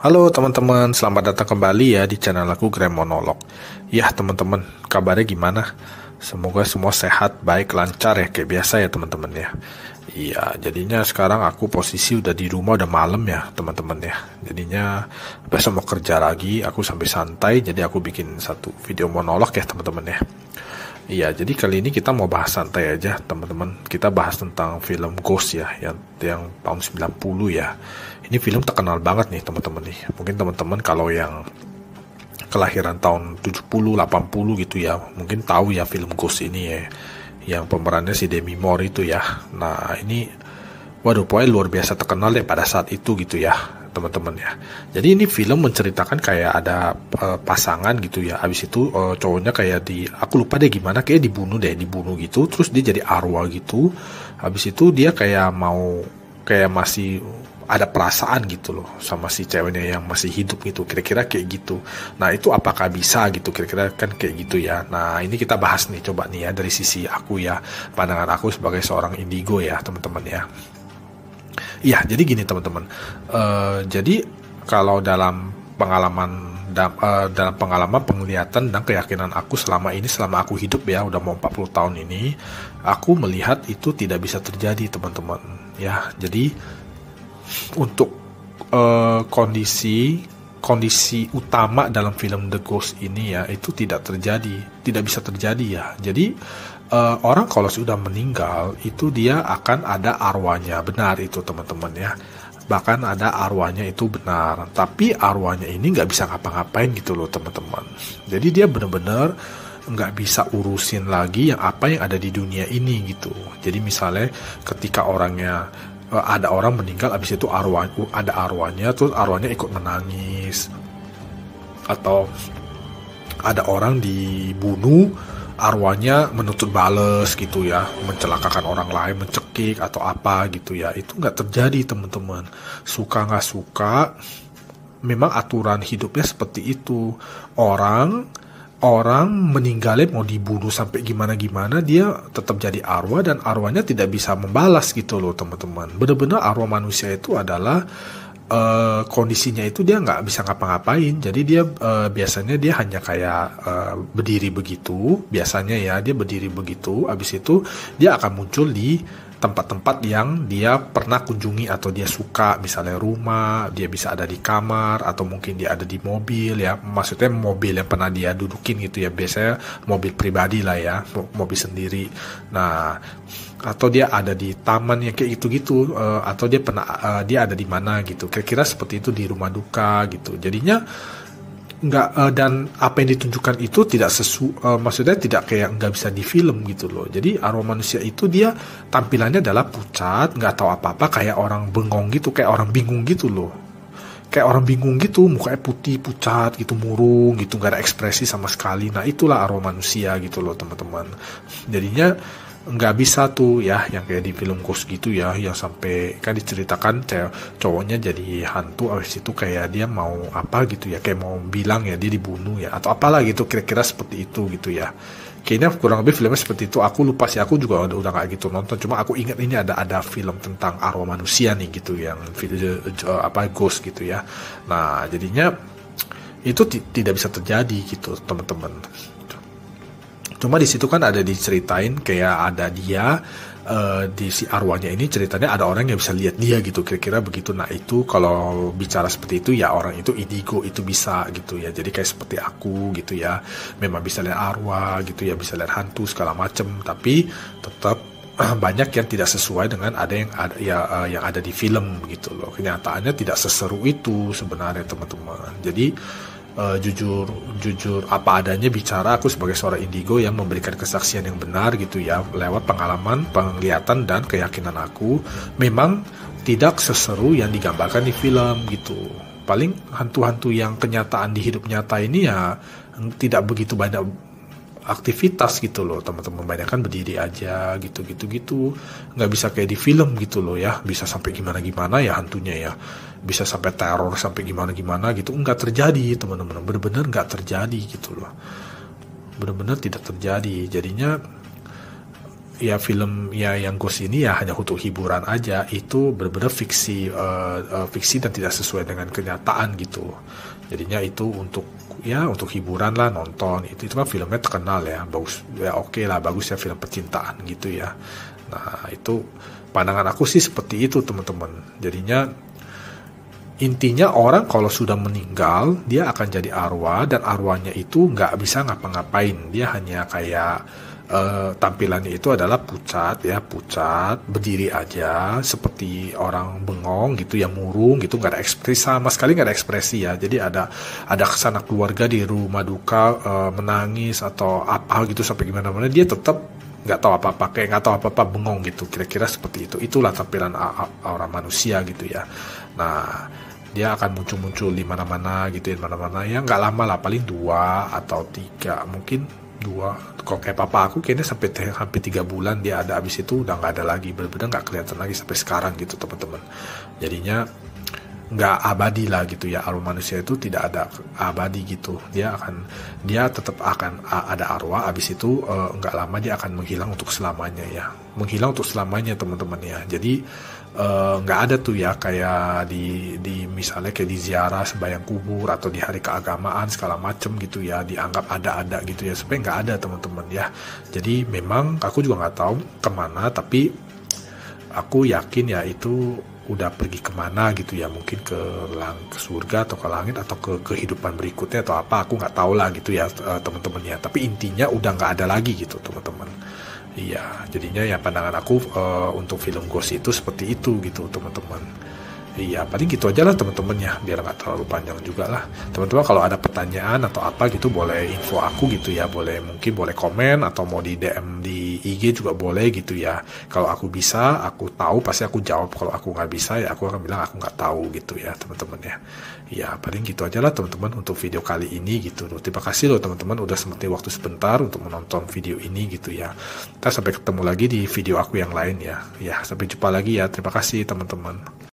Halo teman-teman, selamat datang kembali ya di channel aku Grand Monolog. Ya teman-teman, kabarnya gimana? Semoga semua sehat, baik, lancar ya kayak biasa ya teman-teman ya. Iya, jadinya sekarang aku posisi udah di rumah, udah malam ya teman-teman ya. Jadinya besok mau kerja lagi, aku sampai santai, jadi aku bikin satu video monolog ya teman-teman ya. Iya, jadi kali ini kita mau bahas santai aja, teman-teman. Kita bahas tentang film Ghost ya, yang tahun 90 ya. Ini film terkenal banget nih, teman-teman nih. Mungkin teman-teman kalau yang kelahiran tahun 70, 80 gitu ya, mungkin tahu ya film Ghost ini ya. Yang pemerannya si Demi Moore itu ya. Nah, ini waduh, pokoknya luar biasa terkenal deh pada saat itu gitu ya, teman-teman ya. Jadi ini film menceritakan kayak ada pasangan gitu ya. Habis itu cowoknya kayak aku lupa deh gimana, kayak dibunuh gitu. Terus dia jadi arwah gitu. Habis itu dia kayak masih ada perasaan gitu loh sama si ceweknya yang masih hidup gitu, kira-kira kayak gitu. Nah itu apakah bisa gitu, kira-kira kan kayak gitu ya. Nah ini kita bahas nih, coba nih ya dari sisi aku ya, pandangan aku sebagai seorang indigo ya teman-teman ya. Iya, jadi gini teman-teman. Jadi kalau dalam pengalaman penglihatan dan keyakinan aku selama aku hidup ya, udah mau 40 tahun ini, aku melihat itu tidak bisa terjadi teman-teman. Ya, jadi untuk kondisi utama dalam film The Ghost ini ya, itu tidak bisa terjadi ya. Jadi orang kalau sudah meninggal itu dia akan ada arwahnya, benar itu teman-teman ya. Bahkan ada arwahnya itu benar, tapi arwahnya ini nggak bisa ngapa-ngapain gitu loh teman-teman. Jadi dia benar-benar nggak bisa urusin lagi yang ada di dunia ini gitu. Jadi misalnya ketika ada orang meninggal, abis itu ada arwahnya, terus arwahnya ikut menangis, atau ada orang dibunuh, arwahnya menuntut bales gitu ya, mencelakakan orang lain, mencekik atau apa gitu ya. Itu nggak terjadi teman-teman. Suka nggak suka, memang aturan hidupnya seperti itu. Orang meninggalnya mau dibunuh sampai gimana-gimana, dia tetap jadi arwah, dan arwahnya tidak bisa membalas gitu loh teman-teman. Benar-benar arwah manusia itu adalah kondisinya itu dia nggak bisa ngapa-ngapain. Jadi dia biasanya dia hanya kayak berdiri begitu, biasanya ya dia berdiri begitu. Abis itu dia akan muncul di tempat-tempat yang dia pernah kunjungi atau dia suka, misalnya rumah, dia bisa ada di kamar, atau mungkin dia ada di mobil ya, maksudnya mobil yang pernah dia dudukin gitu ya, biasanya mobil pribadi lah ya, mobil sendiri. Nah, atau dia ada di taman yang kayak gitu-gitu, atau dia ada di mana gitu, kira-kira seperti itu, di rumah duka gitu. Jadinya nggak dan apa yang ditunjukkan itu maksudnya tidak kayak nggak bisa di film gitu loh. Jadi arwah manusia itu dia tampilannya adalah pucat, nggak tahu apa-apa, kayak orang bengong gitu, kayak orang bingung gitu loh, kayak orang bingung gitu, mukanya putih pucat gitu, murung gitu, nggak ada ekspresi sama sekali. Nah itulah arwah manusia gitu loh teman-teman. Jadinya nggak bisa tuh ya yang kayak di film Ghost gitu ya, yang sampai kan diceritakan cowoknya jadi hantu, abis itu kayak dia mau apa gitu ya, kayak mau bilang ya dia dibunuh ya atau apalah gitu, kira-kira seperti itu gitu ya. Kayaknya kurang lebih filmnya seperti itu. Aku lupa sih, aku juga udah nggak gitu nonton, cuma aku ingat ini ada film tentang arwah manusia nih gitu, yang video Ghost gitu ya. Nah jadinya itu tidak bisa terjadi gitu teman-teman. Cuma di situ kan ada diceritain kayak ada dia di si arwahnya ini, ceritanya ada orang yang bisa lihat dia gitu, kira-kira begitu. Nah itu kalau bicara seperti itu ya, orang itu indigo itu bisa gitu ya. Jadi kayak seperti aku gitu ya, memang bisa lihat arwah gitu ya, bisa lihat hantu segala macem, tapi tetap banyak yang tidak sesuai dengan yang ada di film gitu loh. Kenyataannya tidak seseru itu sebenarnya teman-teman. Jadi jujur apa adanya bicara, aku sebagai seorang indigo yang memberikan kesaksian yang benar gitu ya, lewat pengalaman, penglihatan, dan keyakinan aku, memang tidak seseru yang digambarkan di film gitu. Paling hantu-hantu yang kenyataan di hidup nyata ini ya tidak begitu banyak aktivitas gitu loh teman-teman, banyak kan berdiri aja gitu, nggak bisa kayak di film gitu loh ya, bisa sampai gimana ya hantunya ya, bisa sampai teror sampai gimana gitu, nggak terjadi teman-teman, bener-bener nggak terjadi gitu loh, bener-bener tidak terjadi. Jadinya ya film ya yang Ghost ini ya hanya untuk hiburan aja, itu benar-benar fiksi, fiksi dan tidak sesuai dengan kenyataan gitu. Jadinya itu untuk ya untuk hiburan lah, nonton itu kan filmnya terkenal ya, bagus ya, oke lah, bagus ya, film percintaan gitu ya. Nah itu pandangan aku sih seperti itu teman-teman. Jadinya intinya orang kalau sudah meninggal dia akan jadi arwah, dan arwahnya itu nggak bisa ngapa-ngapain, dia hanya kayak tampilannya itu adalah pucat ya, pucat berdiri aja seperti orang bengong gitu ya, murung gitu, nggak ada ekspresi sama sekali, nggak ada ekspresi ya. Jadi ada kesana keluarga di rumah duka, menangis atau apa gitu sampai gimana mana, dia tetap nggak tahu apa-apa, kayak nggak tahu apa-apa, bengong gitu, kira-kira seperti itu. Itulah tampilan orang manusia gitu ya. Nah dia akan muncul-muncul di mana-mana gitu ya, mana-mana ya, nggak lama lah, paling 2 atau 3 mungkin. 2, kalau kayak papa aku kayaknya sampai hampir 3 bulan dia ada, habis itu udah nggak ada lagi, benar-benar nggak kelihatan lagi sampai sekarang gitu teman-teman. Jadinya nggak abadi lah gitu ya, arwah manusia itu tidak ada abadi gitu, dia tetap akan ada arwah, habis itu nggak lama dia akan menghilang untuk selamanya ya, menghilang untuk selamanya teman-teman ya. Jadi nggak ada tuh ya kayak di misalnya kayak di ziarah sembahyang kubur atau di hari keagamaan segala macem gitu ya, dianggap ada gitu ya, sebenarnya nggak ada teman-teman ya. Jadi memang aku juga nggak tahu kemana, tapi aku yakin ya itu udah pergi kemana gitu ya, mungkin ke surga atau ke langit atau ke kehidupan berikutnya atau apa, aku nggak tahu lah gitu ya teman-teman ya. Tapi intinya udah nggak ada lagi gitu teman-teman. Iya, jadinya ya pandangan aku untuk film Ghost itu seperti itu gitu teman-teman. Iya, paling gitu aja lah teman-teman ya, biar nggak terlalu panjang juga lah. Teman-teman kalau ada pertanyaan atau apa gitu boleh info aku gitu ya, mungkin boleh komen atau mau di DM di IG juga boleh gitu ya. Kalau aku bisa, aku tahu pasti aku jawab. Kalau aku nggak bisa ya aku akan bilang aku nggak tahu gitu ya teman-teman ya. Ya paling gitu aja lah teman-teman untuk video kali ini gitu. Terima kasih loh teman-teman udah sempetin waktu sebentar untuk menonton video ini gitu ya. Kita sampai ketemu lagi di video aku yang lain ya. Ya sampai jumpa lagi ya. Terima kasih teman-teman.